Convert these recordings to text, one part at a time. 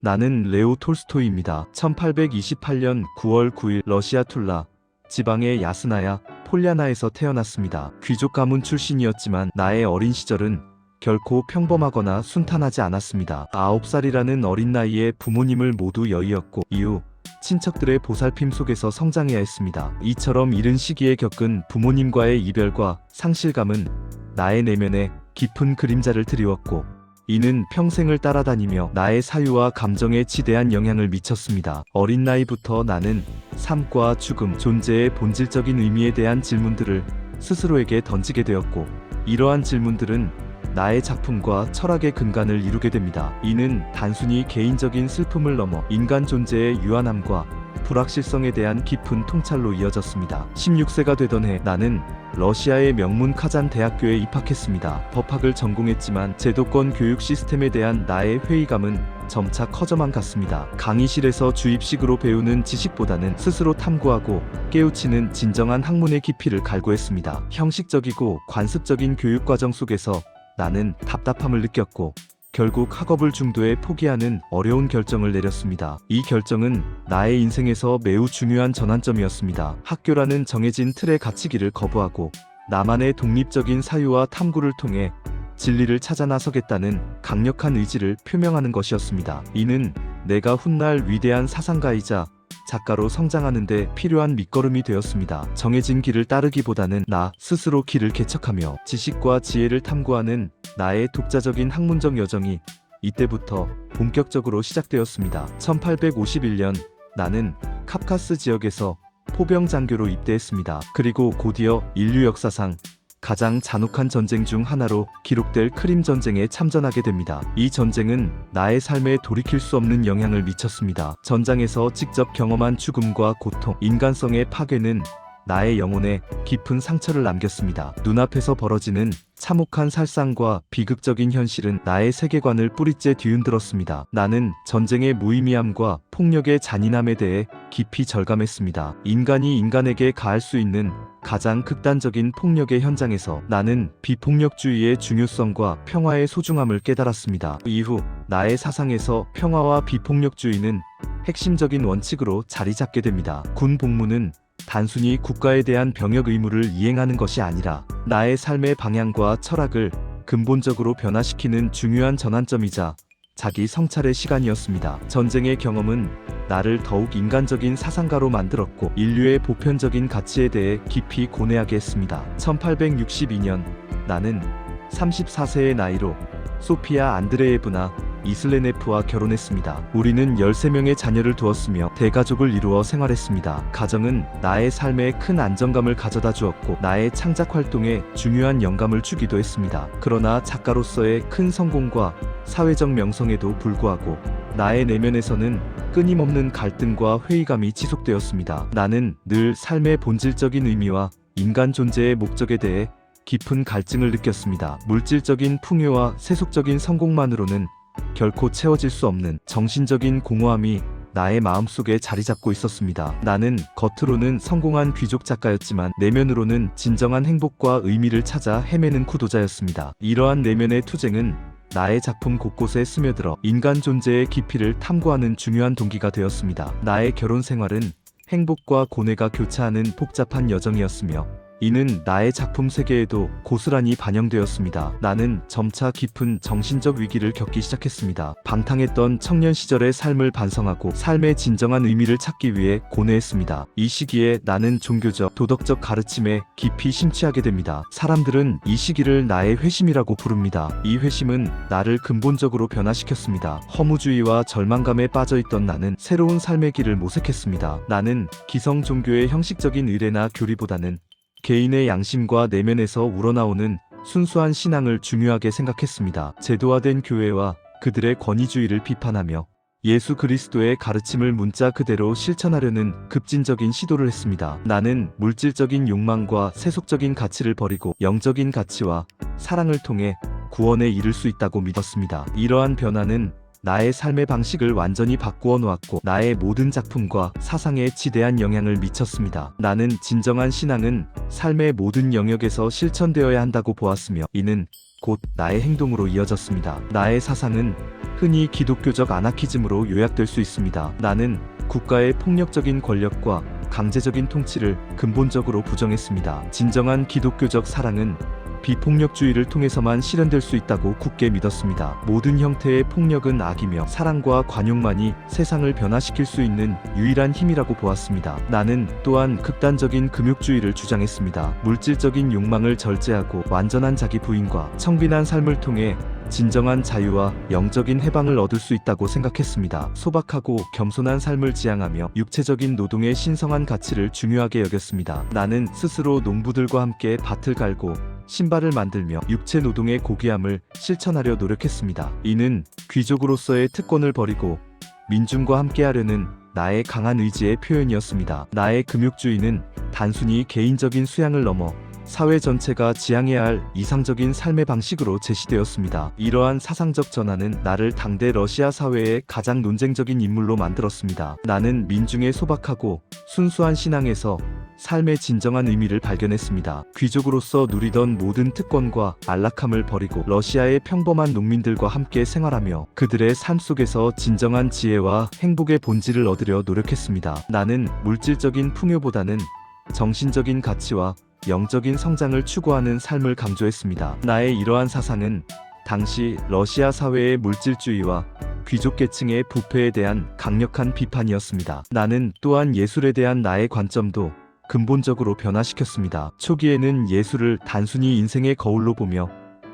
나는 레오 톨스토이입니다. 1828년 9월 9일 러시아 툴라 지방의 야스나야 폴리아나에서 태어났습니다. 귀족 가문 출신이었지만 나의 어린 시절은 결코 평범하거나 순탄하지 않았습니다. 9살이라는 어린 나이에 부모님을 모두 여의었고 이후 친척들의 보살핌 속에서 성장해야 했습니다. 이처럼 이른 시기에 겪은 부모님과의 이별과 상실감은 나의 내면에 깊은 그림자를 드리웠고 이는 평생을 따라다니며 나의 사유와 감정에 지대한 영향을 미쳤습니다. 어린 나이부터 나는 삶과 죽음, 존재의 본질적인 의미에 대한 질문들을 스스로에게 던지게 되었고 이러한 질문들은 나의 작품과 철학의 근간을 이루게 됩니다. 이는 단순히 개인적인 슬픔을 넘어 인간 존재의 유한함과 불확실성에 대한 깊은 통찰로 이어졌습니다. 16세가 되던 해 나는 러시아의 명문 카잔 대학교에 입학했습니다. 법학을 전공했지만 제도권 교육 시스템에 대한 나의 회의감은 점차 커져만 갔습니다. 강의실에서 주입식으로 배우는 지식보다는 스스로 탐구하고 깨우치는 진정한 학문의 깊이를 갈구했습니다. 형식적이고 관습적인 교육 과정 속에서 나는 답답함을 느꼈고 결국 학업을 중도에 포기하는 어려운 결정을 내렸습니다. 이 결정은 나의 인생에서 매우 중요한 전환점이었습니다. 학교라는 정해진 틀에 갇히기를 거부하고 나만의 독립적인 사유와 탐구를 통해 진리를 찾아 나서겠다는 강력한 의지를 표명하는 것이었습니다. 이는 내가 훗날 위대한 사상가이자 작가로 성장하는 데 필요한 밑거름이 되었습니다. 정해진 길을 따르기보다는 나 스스로 길을 개척하며 지식과 지혜를 탐구하는 나의 독자적인 학문적 여정이 이때부터 본격적으로 시작되었습니다. 1851년 나는 카프카스 지역에서 포병 장교로 입대했습니다. 그리고 곧이어 인류 역사상 가장 잔혹한 전쟁 중 하나로 기록될 크림 전쟁에 참전하게 됩니다. 이 전쟁은 나의 삶에 돌이킬 수 없는 영향을 미쳤습니다. 전장에서 직접 경험한 죽음과 고통, 인간성의 파괴는 나의 영혼에 깊은 상처를 남겼습니다. 눈앞에서 벌어지는 참혹한 살상과 비극적인 현실은 나의 세계관을 뿌리째 뒤흔들었습니다. 나는 전쟁의 무의미함과 폭력의 잔인함에 대해 깊이 절감했습니다. 인간이 인간에게 가할 수 있는 가장 극단적인 폭력의 현장에서 나는 비폭력주의의 중요성과 평화의 소중함을 깨달았습니다. 이후 나의 사상에서 평화와 비폭력주의는 핵심적인 원칙으로 자리 잡게 됩니다. 군 복무는 단순히 국가에 대한 병역 의무를 이행하는 것이 아니라 나의 삶의 방향과 철학을 근본적으로 변화시키는 중요한 전환점이자 자기 성찰의 시간이었습니다. 전쟁의 경험은 나를 더욱 인간적인 사상가로 만들었고 인류의 보편적인 가치에 대해 깊이 고뇌하게 했습니다. 1862년 나는 34세의 나이로 소피아 안드레예브나 이슬레네프와 결혼했습니다. 우리는 13명의 자녀를 두었으며 대가족을 이루어 생활했습니다. 가정은 나의 삶에 큰 안정감을 가져다 주었고 나의 창작 활동에 중요한 영감을 주기도 했습니다. 그러나 작가로서의 큰 성공과 사회적 명성에도 불구하고 나의 내면에서는 끊임없는 갈등과 회의감이 지속되었습니다. 나는 늘 삶의 본질적인 의미와 인간 존재의 목적에 대해 깊은 갈증을 느꼈습니다. 물질적인 풍요와 세속적인 성공만으로는 결코 채워질 수 없는 정신적인 공허함이 나의 마음속에 자리 잡고 있었습니다. 나는 겉으로는 성공한 귀족 작가였지만 내면으로는 진정한 행복과 의미를 찾아 헤매는 구도자였습니다. 이러한 내면의 투쟁은 나의 작품 곳곳에 스며들어 인간 존재의 깊이를 탐구하는 중요한 동기가 되었습니다. 나의 결혼 생활은 행복과 고뇌가 교차하는 복잡한 여정이었으며 이는 나의 작품 세계에도 고스란히 반영되었습니다. 나는 점차 깊은 정신적 위기를 겪기 시작했습니다. 방탕했던 청년 시절의 삶을 반성하고 삶의 진정한 의미를 찾기 위해 고뇌했습니다. 이 시기에 나는 종교적, 도덕적 가르침에 깊이 심취하게 됩니다. 사람들은 이 시기를 나의 회심이라고 부릅니다. 이 회심은 나를 근본적으로 변화시켰습니다. 허무주의와 절망감에 빠져있던 나는 새로운 삶의 길을 모색했습니다. 나는 기성 종교의 형식적인 의례나 교리보다는 개인의 양심과 내면에서 우러나오는 순수한 신앙을 중요하게 생각했습니다. 제도화된 교회와 그들의 권위주의를 비판하며 예수 그리스도의 가르침을 문자 그대로 실천하려는 급진적인 시도를 했습니다. 나는 물질적인 욕망과 세속적인 가치를 버리고 영적인 가치와 사랑을 통해 구원에 이를 수 있다고 믿었습니다. 이러한 변화는 나의 삶의 방식을 완전히 바꾸어 놓았고 나의 모든 작품과 사상에 지대한 영향을 미쳤습니다. 나는 진정한 신앙은 삶의 모든 영역에서 실천되어야 한다고 보았으며 이는 곧 나의 행동으로 이어졌습니다. 나의 사상은 흔히 기독교적 아나키즘으로 요약될 수 있습니다. 나는 국가의 폭력적인 권력과 강제적인 통치를 근본적으로 부정했습니다. 진정한 기독교적 사랑은 비폭력주의를 통해서만 실현될 수 있다고 굳게 믿었습니다. 모든 형태의 폭력은 악이며 사랑과 관용만이 세상을 변화시킬 수 있는 유일한 힘이라고 보았습니다. 나는 또한 극단적인 금욕주의를 주장했습니다. 물질적인 욕망을 절제하고 완전한 자기 부인과 청빈한 삶을 통해 진정한 자유와 영적인 해방을 얻을 수 있다고 생각했습니다. 소박하고 겸손한 삶을 지향하며 육체적인 노동의 신성한 가치를 중요하게 여겼습니다. 나는 스스로 농부들과 함께 밭을 갈고 신발을 만들며 육체 노동의 고귀함을 실천하려 노력했습니다. 이는 귀족으로서의 특권을 버리고 민중과 함께하려는 나의 강한 의지의 표현이었습니다. 나의 금욕주의는 단순히 개인적인 수양을 넘어 사회 전체가 지향해야 할 이상적인 삶의 방식으로 제시되었습니다. 이러한 사상적 전환은 나를 당대 러시아 사회의 가장 논쟁적인 인물로 만들었습니다. 나는 민중의 소박하고 순수한 신앙에서 삶의 진정한 의미를 발견했습니다. 귀족으로서 누리던 모든 특권과 안락함을 버리고 러시아의 평범한 농민들과 함께 생활하며 그들의 삶 속에서 진정한 지혜와 행복의 본질을 얻으려 노력했습니다. 나는 물질적인 풍요보다는 정신적인 가치와 영적인 성장을 추구하는 삶을 강조했습니다. 나의 이러한 사상은 당시 러시아 사회의 물질주의와 귀족계층의 부패에 대한 강력한 비판이었습니다. 나는 또한 예술에 대한 나의 관점도 근본적으로 변화시켰습니다. 초기에는 예술을 단순히 인생의 거울로 보며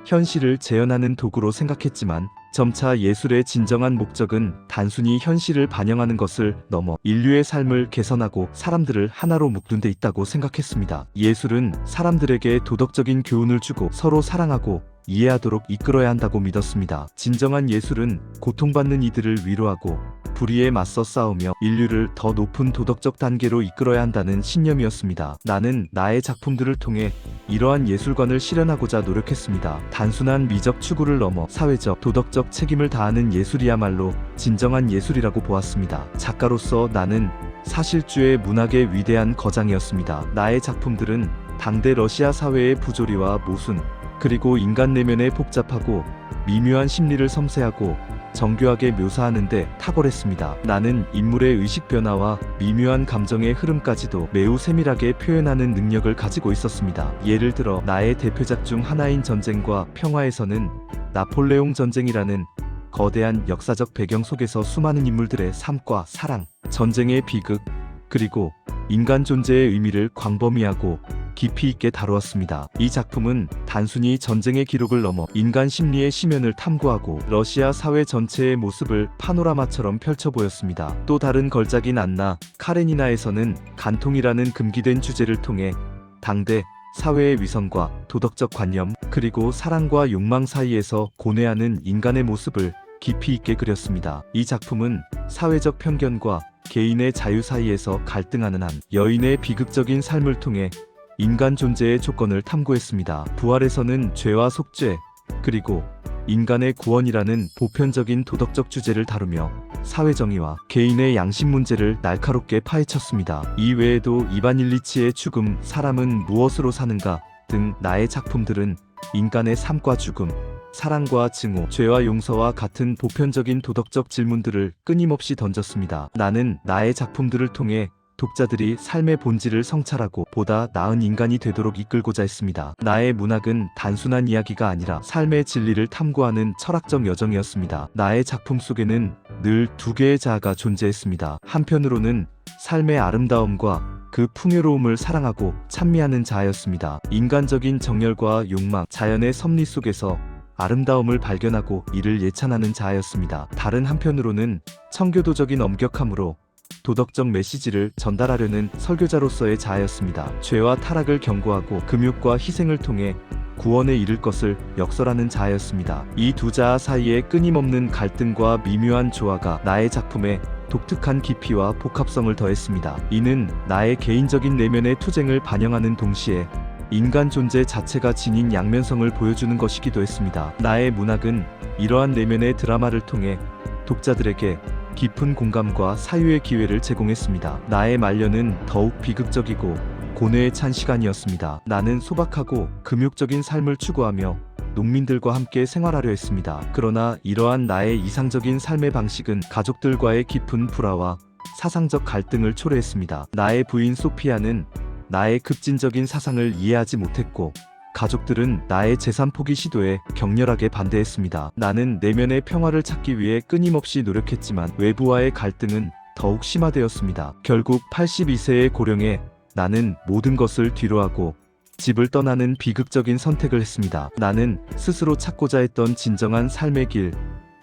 현실을 재현하는 도구로 생각했지만 점차 예술의 진정한 목적은 단순히 현실을 반영하는 것을 넘어 인류의 삶을 개선하고 사람들을 하나로 묶는 데 있다고 생각했습니다. 예술은 사람들에게 도덕적인 교훈을 주고 서로 사랑하고 이해하도록 이끌어야 한다고 믿었습니다. 진정한 예술은 고통받는 이들을 위로하고 불의에 맞서 싸우며 인류를 더 높은 도덕적 단계로 이끌어야 한다는 신념이었습니다. 나는 나의 작품들을 통해 이러한 예술관을 실현하고자 노력했습니다. 단순한 미적 추구를 넘어 사회적, 도덕적 책임을 다하는 예술이야말로 진정한 예술이라고 보았습니다. 작가로서 나는 사실주의 문학의 위대한 거장이었습니다. 나의 작품들은 당대 러시아 사회의 부조리와 모순, 그리고 인간 내면의 복잡하고 미묘한 심리를 섬세하고 정교하게 묘사하는데 탁월했습니다. 나는 인물의 의식 변화와 미묘한 감정의 흐름까지도 매우 세밀하게 표현하는 능력을 가지고 있었습니다. 예를 들어 나의 대표작 중 하나인 전쟁과 평화에서는 나폴레옹 전쟁이라는 거대한 역사적 배경 속에서 수많은 인물들의 삶과 사랑, 전쟁의 비극, 그리고 인간 존재의 의미를 광범위하고 깊이 있게 다루었습니다. 이 작품은 단순히 전쟁의 기록을 넘어 인간 심리의 심연을 탐구하고 러시아 사회 전체의 모습을 파노라마처럼 펼쳐 보였습니다. 또 다른 걸작인 안나 카레니나에서는 간통이라는 금기된 주제를 통해 당대 사회의 위선과 도덕적 관념, 그리고 사랑과 욕망 사이에서 고뇌하는 인간의 모습을 깊이 있게 그렸습니다. 이 작품은 사회적 편견과 개인의 자유 사이에서 갈등하는 한 여인의 비극적인 삶을 통해 인간 존재의 조건을 탐구했습니다. 부활에서는 죄와 속죄, 그리고 인간의 구원이라는 보편적인 도덕적 주제를 다루며 사회정의와 개인의 양심 문제를 날카롭게 파헤쳤습니다. 이 외에도 이반 일리치의 죽음, 사람은 무엇으로 사는가 등 나의 작품들은 인간의 삶과 죽음, 사랑과 증오, 죄와 용서와 같은 보편적인 도덕적 질문들을 끊임없이 던졌습니다. 나는 나의 작품들을 통해 독자들이 삶의 본질을 성찰하고 보다 나은 인간이 되도록 이끌고자 했습니다. 나의 문학은 단순한 이야기가 아니라 삶의 진리를 탐구하는 철학적 여정이었습니다. 나의 작품 속에는 늘 두 개의 자아가 존재했습니다. 한편으로는 삶의 아름다움과 그 풍요로움을 사랑하고 찬미하는 자아였습니다. 인간적인 정열과 욕망, 자연의 섭리 속에서 아름다움을 발견하고 이를 예찬하는 자아였습니다. 다른 한편으로는 청교도적인 엄격함으로 도덕적 메시지를 전달하려는 설교자로서의 자아였습니다. 죄와 타락을 경고하고 금욕과 희생을 통해 구원에 이를 것을 역설하는 자아였습니다. 이 두 자아 사이의 끊임없는 갈등과 미묘한 조화가 나의 작품에 독특한 깊이와 복합성을 더했습니다. 이는 나의 개인적인 내면의 투쟁을 반영하는 동시에 인간 존재 자체가 지닌 양면성을 보여주는 것이기도 했습니다. 나의 문학은 이러한 내면의 드라마를 통해 독자들에게 깊은 공감과 사유의 기회를 제공했습니다. 나의 말년은 더욱 비극적이고 고뇌에 찬 시간이었습니다. 나는 소박하고 금욕적인 삶을 추구하며 농민들과 함께 생활하려 했습니다. 그러나 이러한 나의 이상적인 삶의 방식은 가족들과의 깊은 불화와 사상적 갈등을 초래했습니다. 나의 부인 소피아는 나의 급진적인 사상을 이해하지 못했고, 가족들은 나의 재산 포기 시도에 격렬하게 반대했습니다. 나는 내면의 평화를 찾기 위해 끊임없이 노력했지만 외부와의 갈등은 더욱 심화되었습니다. 결국 82세의 고령에 나는 모든 것을 뒤로하고 집을 떠나는 비극적인 선택을 했습니다. 나는 스스로 찾고자 했던 진정한 삶의 길,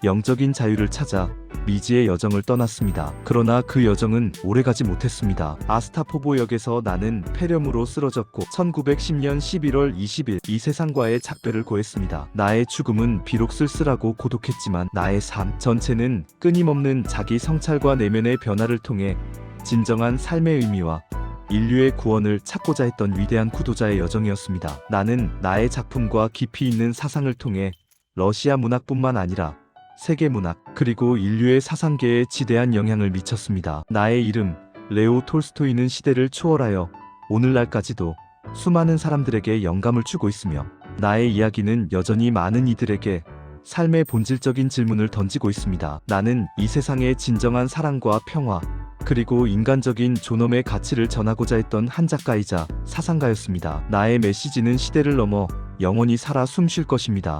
영적인 자유를 찾아 미지의 여정을 떠났습니다. 그러나 그 여정은 오래가지 못했습니다. 아스타포보역에서 나는 폐렴으로 쓰러졌고 1910년 11월 20일 이 세상과의 작별을 고했습니다. 나의 죽음은 비록 쓸쓸하고 고독했지만 나의 삶 전체는 끊임없는 자기 성찰과 내면의 변화를 통해 진정한 삶의 의미와 인류의 구원을 찾고자 했던 위대한 구도자의 여정이었습니다. 나는 나의 작품과 깊이 있는 사상을 통해 러시아 문학뿐만 아니라 세계 문학, 그리고 인류의 사상계에 지대한 영향을 미쳤습니다. 나의 이름, 레오 톨스토이는 시대를 초월하여 오늘날까지도 수많은 사람들에게 영감을 주고 있으며, 나의 이야기는 여전히 많은 이들에게 삶의 본질적인 질문을 던지고 있습니다. 나는 이 세상의 진정한 사랑과 평화, 그리고 인간적인 존엄의 가치를 전하고자 했던 한 작가이자 사상가였습니다. 나의 메시지는 시대를 넘어 영원히 살아 숨쉴 것입니다.